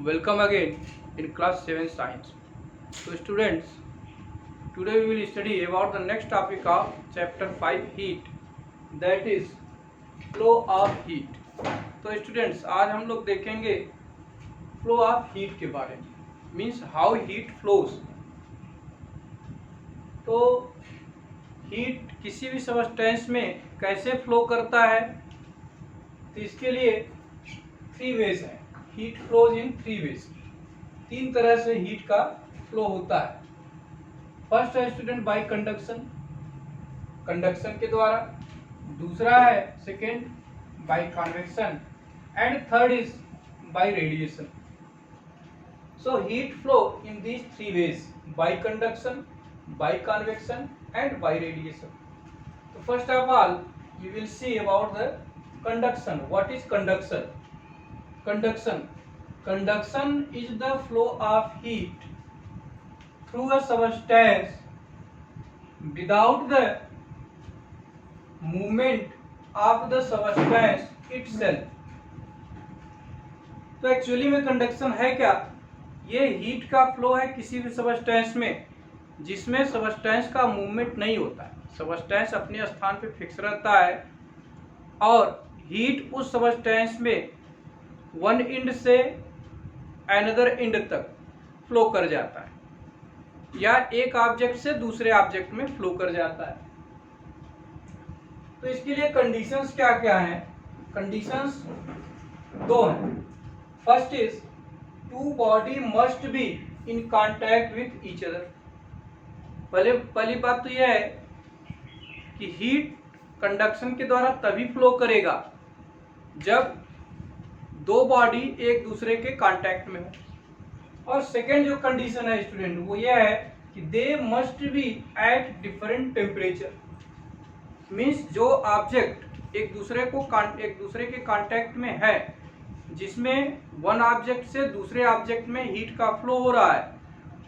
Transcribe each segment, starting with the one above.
Welcome again in class 7 science. So students, today we will study about the next topic of chapter 5 heat, that is flow of heat. तो students, आज हम लोग देखेंगे flow of heat के बारे में, means how heat flows. तो heat किसी भी सबस्टेंस में कैसे फ्लो करता है, तो इसके लिए 3 वेज है. Heat flows in 3 veg. 3 तरह से हीट का फ्लो होता है. फर्स्ट है स्टूडेंट बाय कंडक्शन, कंडक्शन के द्वारा. दूसरा है second by convection and third is by radiation. So heat flow in these 3 ways, by conduction, by convection and by radiation. तो first of all we will see about the conduction. What is conduction? Conduction is the flow of heat through a substance without the movement of the substance itself. तो actually में conduction है क्या? ये heat का flow है किसी भी substance में जिसमें सबस्टेंस का मूवमेंट नहीं होता है. सबस्टेंस अपने स्थान पे फिक्स रहता है और हीट उस सबस्टेंस में वन एंड से अनदर एंड तक फ्लो कर जाता है या एक ऑब्जेक्ट से दूसरे ऑब्जेक्ट में फ्लो कर जाता है. तो इसके लिए कंडीशंस क्या क्या हैं? कंडीशंस 2 हैं. First is two body must be in contact with each other. पहली बात तो यह है कि हीट कंडक्शन के द्वारा तभी फ्लो करेगा जब 2 बॉडी एक दूसरे के कांटेक्ट में हो. और सेकेंड जो कंडीशन है स्टूडेंट वो ये है कि they must be at different temperature. Means जो ऑब्जेक्ट एक दूसरे के कांटेक्ट में है, जिसमें वन ऑब्जेक्ट से दूसरे ऑब्जेक्ट में हीट का फ्लो हो रहा है,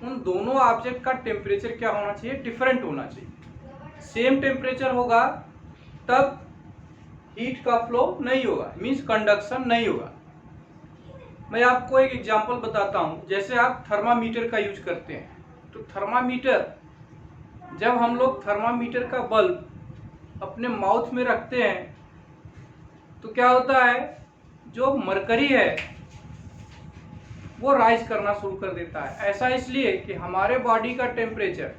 उन दोनों ऑब्जेक्ट का टेम्परेचर क्या होना चाहिए? डिफरेंट होना चाहिए. सेम टेम्परेचर होगा तब हीट का फ्लो नहीं होगा, मीन्स कंडक्शन नहीं होगा. मैं आपको एक एग्जांपल बताता हूं. जैसे आप थर्मामीटर का यूज करते हैं, तो थर्मामीटर, जब हम लोग थर्मामीटर का बल्ब अपने माउथ में रखते हैं तो क्या होता है, जो मरकरी है वो राइज करना शुरू कर देता है. ऐसा इसलिए कि हमारे बॉडी का टेम्परेचर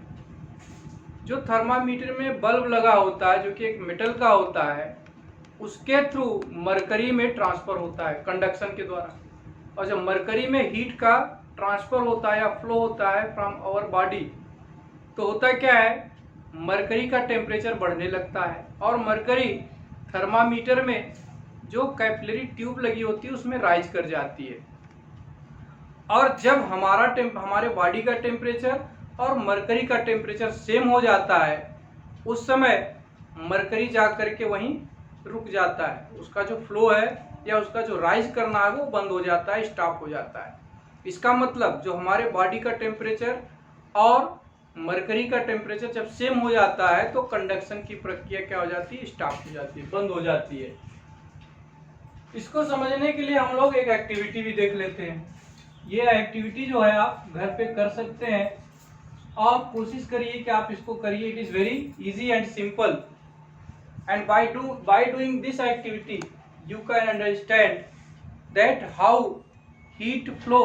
जो थर्मामीटर में बल्ब लगा होता है, जो कि एक मेटल का होता है, उसके थ्रू मरकरी में ट्रांसफर होता है कंडक्शन के द्वारा. और जब मरकरी में हीट का ट्रांसफर होता है या फ्लो होता है फ्रॉम आवर बॉडी, तो होता क्या है, मरकरी का टेम्परेचर बढ़ने लगता है और मरकरी थर्मामीटर में जो कैपिलरी ट्यूब लगी होती है उसमें राइज कर जाती है. और जब हमारे बॉडी का टेम्परेचर और मरकरी का टेम्परेचर सेम हो जाता है, उस समय मरकरी जा करके वहीं रुक जाता है. उसका जो फ्लो है या उसका जो राइज करना है वो बंद हो जाता है, स्टॉप हो जाता है. इसका मतलब जो हमारे बॉडी का टेम्परेचर और मरकरी का टेम्परेचर जब सेम हो जाता है तो कंडक्शन की प्रक्रिया क्या हो जाती है? स्टॉप हो जाती है, बंद हो जाती है. इसको समझने के लिए हम लोग एक एक्टिविटी भी देख लेते हैं. ये एक्टिविटी जो है आप घर पे कर सकते हैं और कोशिश करिए कि आप इसको करिए. It is very easy and simple. And by doing this activity you can understand that how heat flow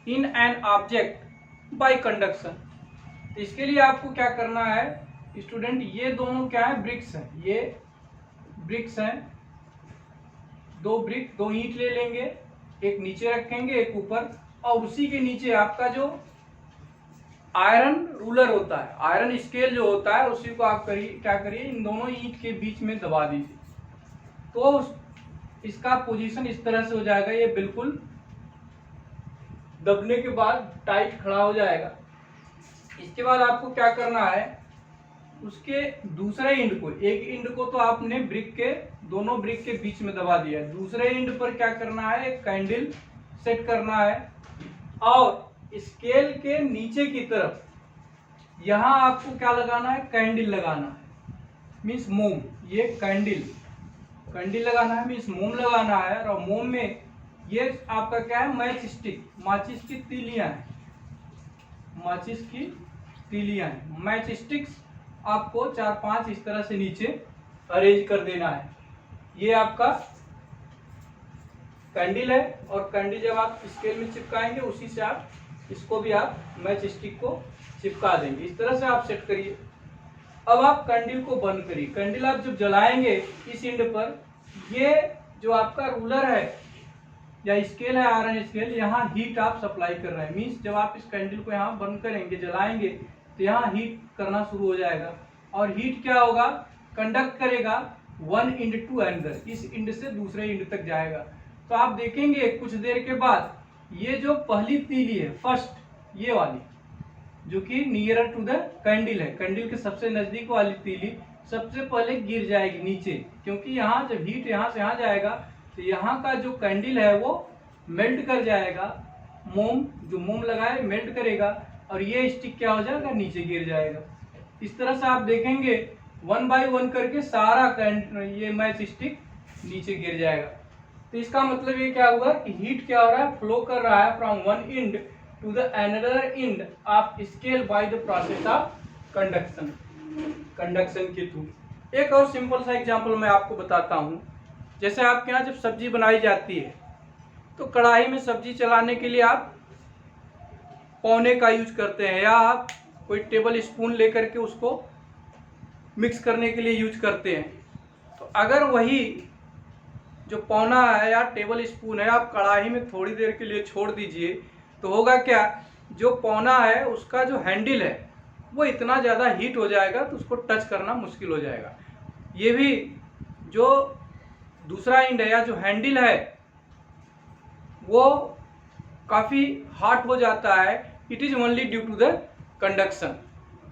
in an object by conduction. इसके लिए आपको क्या करना है स्टूडेंट, ये दोनों क्या है? ब्रिक्स हैं. ये ब्रिक्स हैं, 2 ईंट ले लेंगे, एक नीचे रखेंगे एक ऊपर, और उसी के नीचे आपका जो आयरन रूलर होता है, आयरन स्केल जो होता है, उसी को आप क्या करिए, इन दोनों ईंट के बीच में दबा दीजिए. तो इसका पोजीशन इस तरह से हो जाएगा, ये बिल्कुल दबने के बाद टाइट खड़ा हो जाएगा. इसके बाद आपको क्या करना है, उसके दूसरे एंड को, एक एंड को तो आपने दोनों ब्रिक के बीच में दबा दिया, दूसरे एंड पर क्या करना है, एक कैंडल सेट करना है और स्केल के नीचे की तरफ यहां आपको क्या लगाना है? कैंडल लगाना है, मीन्स मोम. ये कैंडल लगाना है, मीन्स मोम लगाना है. और मोम में ये आपका क्या है, मैच स्टिक, माचिस की तीलियां हैं, माचिस की तीलियां हैं। मैच स्टिक्स आपको 4-5 इस तरह से नीचे अरेंज कर देना है। ये आपका कैंडल है, और कैंडल जब आप स्केल में चिपकाएंगे उसी से आप इसको भी आप मैच स्टिक को चिपका देंगे। इस तरह से आप सेट करिए। अब आप कैंडल को बंद करिए। कैंडल आप जब जलाएंगे इस एंड पर, ये जो आपका रूलर है या स्केल है, आयरन स्केल, यहाँ हीट आप सप्लाई कर रहे हैं। मीन्स जब आप इस कैंडल को यहाँ बंद करेंगे, जलाएंगे, तो यहाँ हीट करना शुरू हो जाएगा, और हीट क्या होगा, कंडक्ट करेगा वन एंड टू अनदर, इस एंड से दूसरे एंड तक जाएगा। तो आप देखेंगे कुछ देर के बाद ये जो पहली तीली है, फर्स्ट ये वाली, जो कि नियरर टू द कैंडल है, कैंडल के सबसे नजदीक वाली तीली सबसे पहले गिर जाएगी नीचे, क्योंकि यहाँ जब हीट यहाँ से यहाँ जाएगा तो यहाँ का जो कैंडल है वो मेल्ट कर जाएगा, मोम जो मोम लगाए मेल्ट करेगा, और ये स्टिक क्या हो जाएगा, नीचे गिर जाएगा। इस तरह से आप देखेंगे 1 बाय 1 करके सारा ये मैच स्टिक नीचे गिर जाएगा। तो इसका मतलब ये क्या हुआ कि हीट क्या हो रहा है, फ्लो कर रहा है from one end to the another end of scale by the process of conduction, conduction के थ्रू। एक और सिंपल सा एग्जांपल मैं आपको बताता हूँ। जैसे आपके यहाँ जब सब्जी बनाई जाती है तो कढ़ाई में सब्जी चलाने के लिए आप पौने का यूज करते हैं, या आप कोई टेबल स्पून लेकर के उसको मिक्स करने के लिए यूज करते हैं। तो अगर वही जो पौना है या टेबल स्पून है आप कढ़ाई में थोड़ी देर के लिए छोड़ दीजिए, तो होगा क्या, जो पौना है उसका जो हैंडल है वो इतना ज़्यादा हीट हो जाएगा तो उसको टच करना मुश्किल हो जाएगा। ये भी जो दूसरा एंड है या जो हैंडल है वो काफ़ी हॉट हो जाता है। It is only due to the conduction,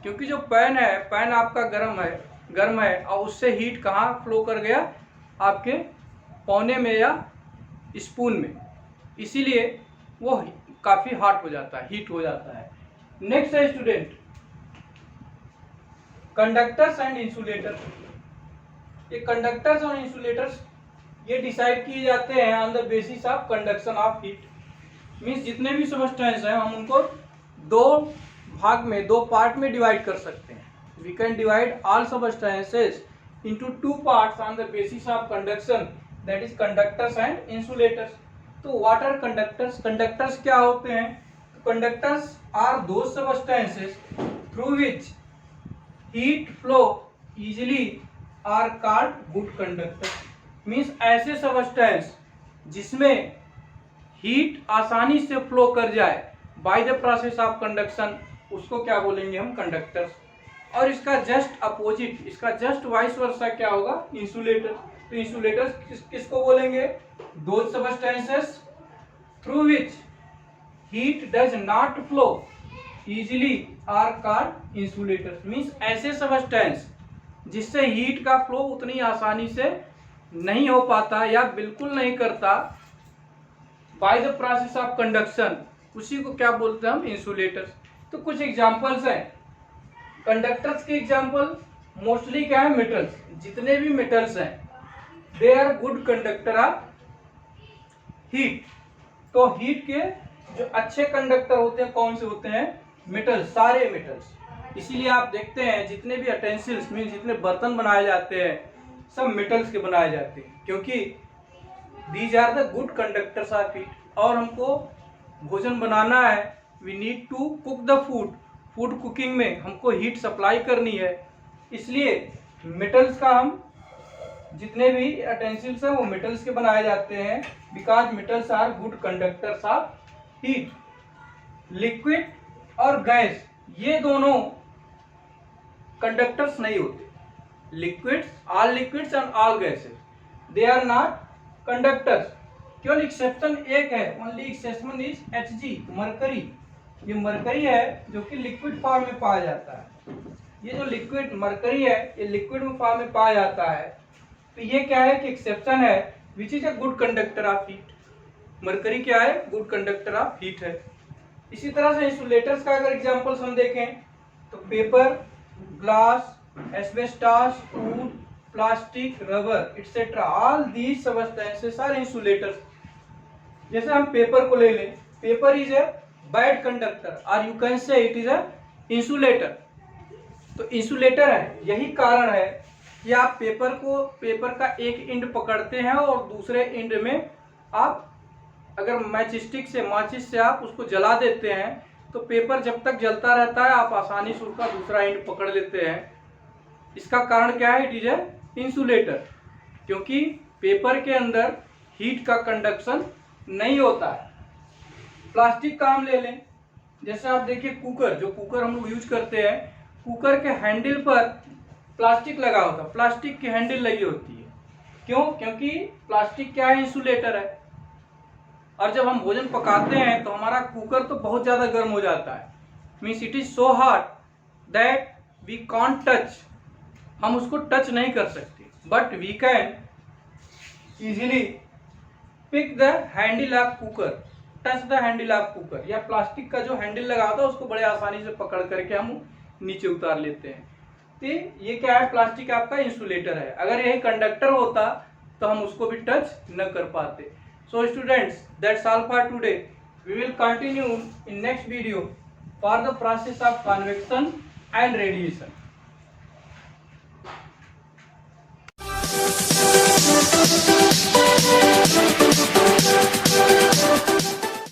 क्योंकि जो पैन है, पैन आपका गर्म है और उससे हीट कहाँ फ्लो कर गया, आपके पौने में या स्पून में, इसीलिए वो काफ़ी हॉट हो जाता है, हीट हो जाता है। नेक्स्ट है स्टूडेंट, कंडक्टर्स एंड इंसुलेटर्स। ये कंडक्टर्स और इंसुलेटर्स ये डिसाइड किए जाते हैं on the basis of conduction of heat. Means जितने भी सबस्टेंस हैं हम उनको दो भाग में, दो पार्ट में डिवाइड कर सकते हैं। We can divide all substances into two parts on the basis of conduction, that is conductors and insulators. तो व्हाट आर कंडक्टर्स? कंडक्टर्स क्या होते हैं? Conductors are those substances through which heat flow easily are called good conductor. Means ऐसे substance जिसमें heat आसानी से flow कर जाए by the process of conduction, उसको क्या बोलेंगे हम? कंडक्टर्स। और इसका जस्ट अपोजिट, इसका जस्ट वाइस वर्सा क्या होगा? इंसुलेटर। तो इंसुलेटर्स किसको बोलेंगे? Those substances through which heat does not flow easily are called insulators. Means ऐसे सबस्टेंस जिससे हीट का फ्लो उतनी आसानी से नहीं हो पाता या बिल्कुल नहीं करता bye the process of conduction, उसी को क्या बोलते हैं हम? इंसुलेटर्स। तो कुछ एग्जांपल्स हैं कंडक्टर्स के। एग्जांपल मोस्टली क्या है? मेटल्स। जितने भी मेटल्स हैं they are good conductor of heat. तो हीट के जो अच्छे कंडक्टर होते हैं कौन से होते हैं? मेटल्स, सारे मेटल्स। इसीलिए आप देखते हैं जितने भी अटेंसिल्स मीन जितने बर्तन बनाए जाते हैं सब मेटल्स के बनाए जाते हैं, क्योंकि these are the good conductors of heat. और हमको भोजन बनाना है, we need to cook the food. Food cooking में हमको हीट सप्लाई करनी है, इसलिए मेटल्स का हम जितने भी अटेंसिल्स हैं वो मेटल्स के बनाए जाते हैं, because metals are good conductors of heat. Liquid और गैस ये दोनों कंडक्टर्स नहीं होते। Liquids, all liquids and all gases they are not conductors. केवल एक्सेप्शन एक है, only exception is Hg, mercury. ये मरकरी है जो कि लिक्विड फॉर्म में पाया जाता है। ये जो लिक्विड मरकरी है ये लिक्विड में फॉर्म में पाया जाता है, तो ये क्या है कि एक्सेप्शन है, which is a good conductor of heat. Mercury क्या है? गुड कंडक्टर ऑफ हीट है। इसी तरह से इंसुलेटर्स का अगर एग्जांपल्स हम देखें तो paper, glass, asbestos, wood, plastic, rubber, etc. All these substances are insulators. जैसे हम पेपर को ले लें, paper is a bad conductor और you can say it is a insulator. तो इंसुलेटर है, यही कारण है कि आप पेपर का एक एंड पकड़ते हैं और दूसरे एंड में आप अगर माचिस से आप उसको जला देते हैं तो पेपर जब तक जलता रहता है आप आसानी से उसका दूसरा एंड पकड़ लेते हैं। इसका कारण क्या है? इट इज ए इंसुलेटर, क्योंकि पेपर के अंदर हीट का कंडक्शन नहीं होता है। प्लास्टिक का हम ले लें, जैसे आप देखिए कुकर, जो कुकर हम लोग यूज करते हैं, कुकर के हैंडल पर प्लास्टिक लगा होता है, प्लास्टिक की हैंडल लगी होती है। क्यों? क्योंकि प्लास्टिक क्या है? इंसुलेटर है। और जब हम भोजन पकाते हैं तो हमारा कुकर तो बहुत ज़्यादा गर्म हो जाता है, means it is so hot that we can't touch, हम उसको टच नहीं कर सकते, but we can easily pick the handle of cooker, touch the handle of cooker, या प्लास्टिक का जो हैंडल लगा होता है उसको बड़े आसानी से पकड़ करके हम नीचे उतार लेते हैं। तो ये क्या है? प्लास्टिक आपका इंसुलेटर है। अगर यही कंडक्टर होता तो हम उसको भी टच न कर पाते। So students, that's all for today. We will continue in next video for the process of convection and radiation.